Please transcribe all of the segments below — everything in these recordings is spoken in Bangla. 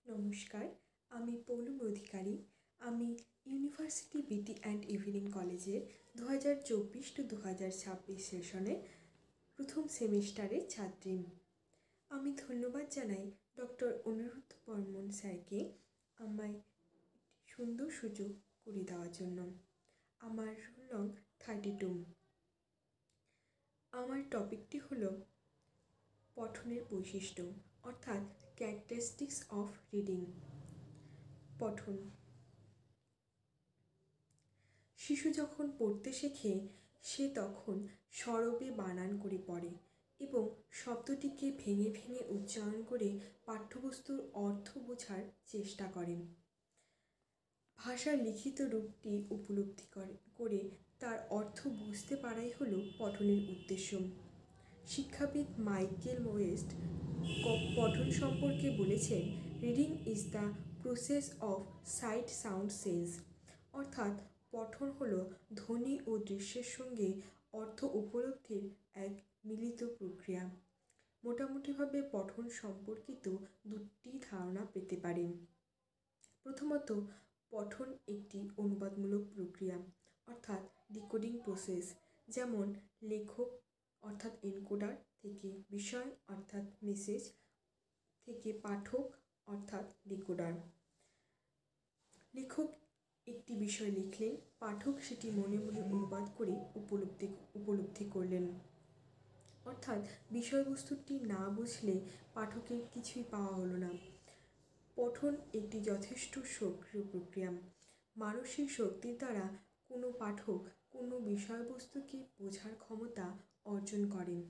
নমস্কার, আমি পৌলম অধিকারী। আমি ইউনিভার্সিটি বিটি অ্যান্ড ইভিনিং কলেজের 2024-2026 সেশনের প্রথম সেমিস্টারের ছাত্রী। আমি ধন্যবাদ জানাই ডক্টর অনিরুদ্ধ বর্মন স্যারকে আমায় সুন্দর সুযোগ করে দেওয়ার জন্য। আমার রোল নং 32। আমার টপিকটি হলো পঠনের বৈশিষ্ট্য, অর্থাৎ ক্যারেক্টারিস্টিক্স অফ রিডিং। পঠন। শিশু যখন পড়তে শেখে সে তখন সরবে বানান করে পড়ে এবং শব্দটিকে ভেঙে ভেঙে উচ্চারণ করে পাঠ্যবস্তুর অর্থ বোঝার চেষ্টা করে। ভাষার লিখিত রূপটি উপলব্ধি করে তার অর্থ বুঝতে পারাই হলো পঠনের উদ্দেশ্য। শিক্ষাবিদ মাইকেল ওয়েস্ট পঠন সম্পর্কে বলেছেন, reading is the process of sight sound sense, অর্থাৎ পঠন হলো ধ্বনি ও দৃশ্যের সঙ্গে অর্থ উপলব্ধির এক মিলিত প্রক্রিয়া। মোটামুটিভাবে পঠন সম্পর্কিত দুটি ধারণা পেতে পারে। প্রথমত, পঠন একটি অনুবাদমূলক প্রক্রিয়া, অর্থাৎ ডিকোডিং প্রসেস। যেমন লেখক অর্থাৎ এনকোডার থেকে বিষয় অর্থাৎ মেসেজ থেকে পাঠক অর্থাৎ ডিকোডার। লেখক একটি বিষয় লিখলেন, পাঠক সেটি মনে মনে অনুবাদ করে উপলব্ধি করলেন। অর্থাৎ বিষয়বস্তুটি না বুঝলে পাঠকের কিছুই পাওয়া হলো না। পঠন একটি যথেষ্ট সক্রিয় প্রক্রিয়া। মানসিক শক্তির দ্বারা কোনো পাঠক কোনো বিষয়বস্তুকে বোঝার ক্ষমতা অর্জন করেন।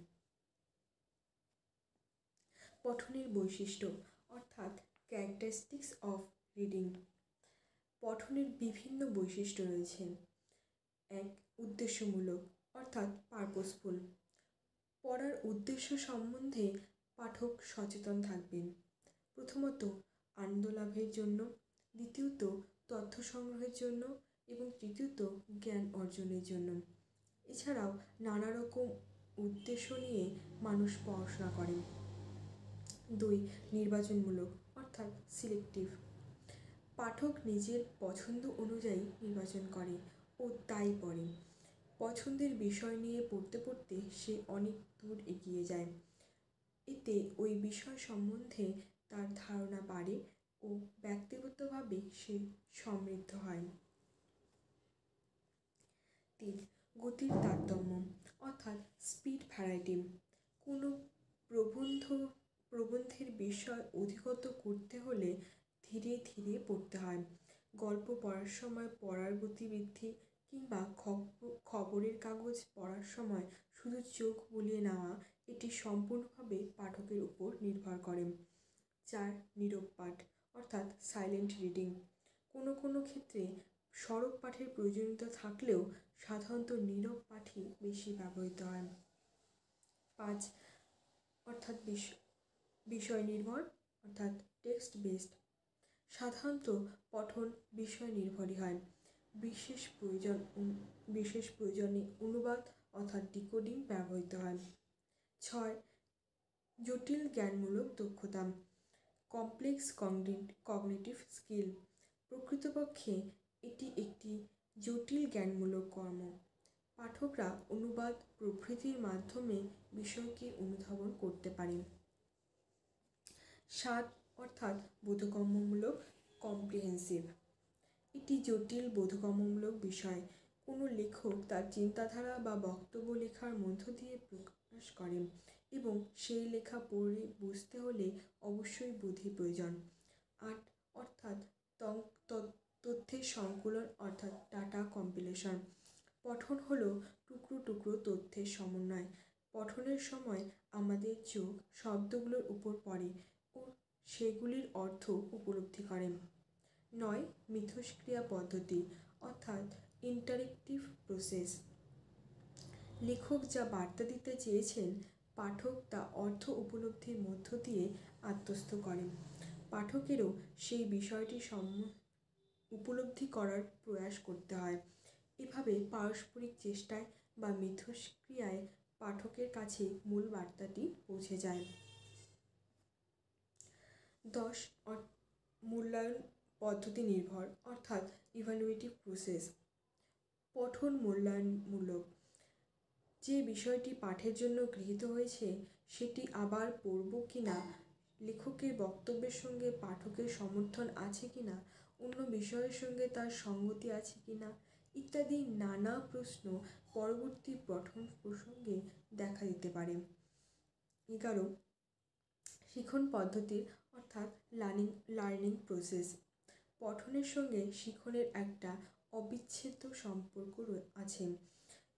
পঠনের বৈশিষ্ট্য, অর্থাৎ ক্যারেক্টারিস্টিক্স অফ রিডিং। পঠনের বিভিন্ন বৈশিষ্ট্য রয়েছে। 1. উদ্দেশ্যমূলক, অর্থাৎ পারপোজফুল। পড়ার উদ্দেশ্য সম্বন্ধে পাঠক সচেতন থাকবেন। প্রথমত, আনন্দ লাভের জন্য, দ্বিতীয়ত তথ্য সংগ্রহের জন্য এবং তৃতীয়ত জ্ঞান অর্জনের জন্য। এছাড়াও নানা রকম উদ্দেশ্য নিয়ে মানুষ পড়াশোনা করেন। 2. নির্বাচনমূলক, অর্থাৎ সিলেক্টিভ। পাঠক নিজের পছন্দ অনুযায়ী নির্বাচন করে ও তাই পড়ে। পছন্দের বিষয় নিয়ে পড়তে পড়তে সে অনেক দূর এগিয়ে যায়। এতে ওই বিষয় সম্বন্ধে তার ধারণা বাড়ে ও ব্যক্তিগতভাবে সে সমৃদ্ধ হয়। 3. গতির তারতম্য, অর্থাৎ স্পিড ভ্যারাইটি। কোনো প্রবন্ধের বিষয় অধিগত করতে হলে ধীরে ধীরে পড়তে হয়। গল্প পড়ার সময় পড়ার গতিবৃদ্ধি কিংবা খবরের কাগজ পড়ার সময় শুধু চোখ বুলিয়ে নেওয়া, এটি সম্পূর্ণভাবে পাঠকের উপর নির্ভর করে। 4. নীরব পাঠ, অর্থাৎ সাইলেন্ট রিডিং। কোনো ক্ষেত্রে সরব পাঠের প্রয়োজনীয়তা থাকলেও সাধারণত নীরব পাঠই বেশি ব্যবহৃত হয়। 5. অর্থাৎ বিষয় নির্ভর, অর্থাৎ টেক্সট বেসড। সাধারণত পঠন বিষয় নির্ভরই হয়। বিশেষ প্রয়োজনে অনুবাদ অর্থাৎ ডিকোডিং ব্যবহৃত হয়। 6. জটিল জ্ঞানমূলক দক্ষতা, কমপ্লেক্স কগনিটিভ স্কিল। প্রকৃতপক্ষে এটি একটি জটিল জ্ঞানমূলক কর্ম। পাঠকরা অনুবাদ প্রভৃতির মাধ্যমে বিষয়কে অনুধাবন করতে পারেন। 7. অর্থাৎ বোধগম্যমূলক, কম্প্রিহেন্সিভ। এটি জটিল বোধগম্যমূলক বিষয়। কোনো লেখক তার চিন্তাধারা বা বক্তব্য লেখার মধ্য দিয়ে প্রকাশ করেন এবং সেই লেখা পড়ে বুঝতে হলে অবশ্যই বুদ্ধি প্রয়োজন। 8. অর্থাৎ তথ্যের সংকলন, অর্থাৎ ডাটা কম্পিলেশন। পঠন হলো টুকরো টুকরো তথ্যের সমন্বয়। পঠনের সময় আমাদের চোখ শব্দগুলোর উপর পড়ে ও সেগুলির অর্থ উপলব্ধি করেন। 9. মিথস্ক্রিয়া পদ্ধতি, অর্থাৎ ইন্টারেক্টিভ প্রসেস। লেখক যা বার্তা দিতে চেয়েছেন পাঠক তা অর্থ উপলব্ধির মধ্য দিয়ে আত্মস্থ করেন। পাঠকেরও সেই বিষয়টি উপলব্ধি করার প্রয়াস করতে হয়। এভাবে পারস্পরিক চেষ্টায় বা মিথস্ক্রিয়ায় পাঠকের কাছে মূল বার্তাটি পৌঁছে যায়। 10. মূল্যায়ন পদ্ধতি নির্ভর, অর্থাৎ ইভ্যালুয়েটিভ প্রসেস। পঠন মূল্যায়নমূলক। যে বিষয়টি পাঠের জন্য গৃহীত হয়েছে সেটি আবার পড়ব কি না, লেখকের বক্তব্যের সঙ্গে পাঠকের সমর্থন আছে কি না, অন্য বিষয়ের সঙ্গে তার সঙ্গতি আছে কি না ইত্যাদি নানা প্রশ্ন পরবর্তী পঠন প্রসঙ্গে দেখা দিতে পারে। 11 শিখন পদ্ধতির অর্থাৎ লার্নিং প্রসেস। পঠনের সঙ্গে শিখনের একটা অবিচ্ছেদ্য সম্পর্ক আছে।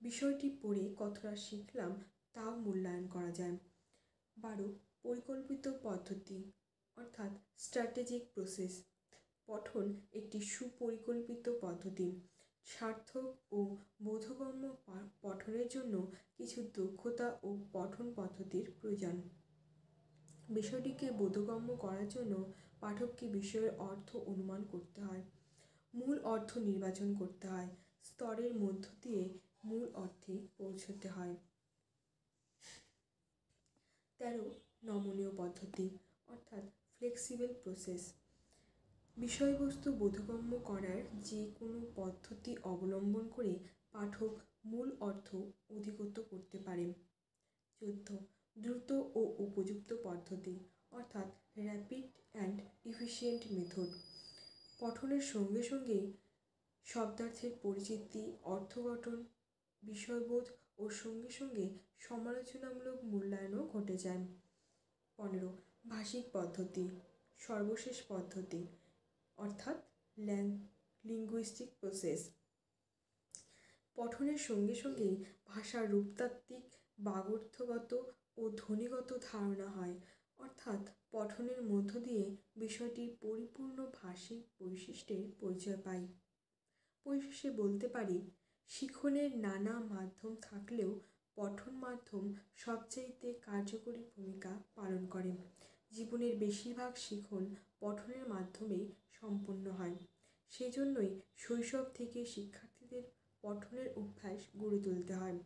বিষয়টি পড়ে কতটা শিখলাম তাও মূল্যায়ন করা যায়। 12 পরিকল্পিত পদ্ধতি অর্থাৎ স্ট্র্যাটেজিক প্রসেস। পঠন একটি সুপরিকল্পিত পদ্ধতি। সার্থক ও বোধগম্য পঠনের জন্য কিছু দক্ষতা ও পঠন পদ্ধতির প্রয়োজন। বিষয়টিকে বোধগম্য করার জন্য পাঠককে বিষয়ের অর্থ অনুমান করতে হয়, মূল অর্থ নির্বাচন করতে হয়, স্তরের মধ্য দিয়ে মূল অর্থে পৌঁছতে হয়। 13 নমনীয় পদ্ধতি অর্থাৎ ফ্লেক্সিবল প্রসেস। বিষয়বস্তু বোধগম্য করার যে কোনো পদ্ধতি অবলম্বন করে পাঠক মূল অর্থ অধিগত করতে পারে। 14 দ্রুত ও উপযুক্ত পদ্ধতি অর্থাৎ র্যাপিড অ্যান্ড এফিশিয়েন্ট মেথড। পঠনের সঙ্গে সঙ্গে শব্দার্থের পরিচিতি, অর্থগঠন, বিষয়বোধ ও সঙ্গে সঙ্গে সমালোচনামূলক মূল্যায়নও ঘটে যায়। 15 ভাষিক পদ্ধতি সর্বশেষ পদ্ধতি অর্থাৎ লিঙ্গুইস্টিক প্রসেস। পঠনের সঙ্গে সঙ্গেই ভাষার রূপতাত্ত্বিক, বাগর্থগত ও ধ্বনিগত ধারণা হয়, অর্থাৎ পঠনের মধ্য দিয়ে বিষয়টির পরিপূর্ণ ভাষিক বৈশিষ্ট্যের পরিচয় পাই। পরিশেষে বলতে পারি, শিখনের নানা মাধ্যম থাকলেও পঠন মাধ্যম সবচাইতে কার্যকরী ভূমিকা পালন করে। জীবনের বেশিরভাগ শিখন পঠনের মাধ্যমেই সম্পন্ন হয়। সেজন্যই শৈশব থেকে শিক্ষার্থীদের পঠনের অভ্যাস গড়ে তুলতে হয়।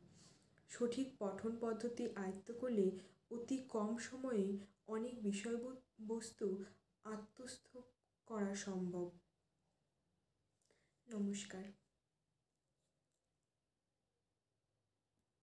সঠিক পঠন পদ্ধতি আয়ত্ত করলে অতি কম সময়ে অনেক বিষয়বস্তু আত্মস্থ করা সম্ভব। নমস্কার।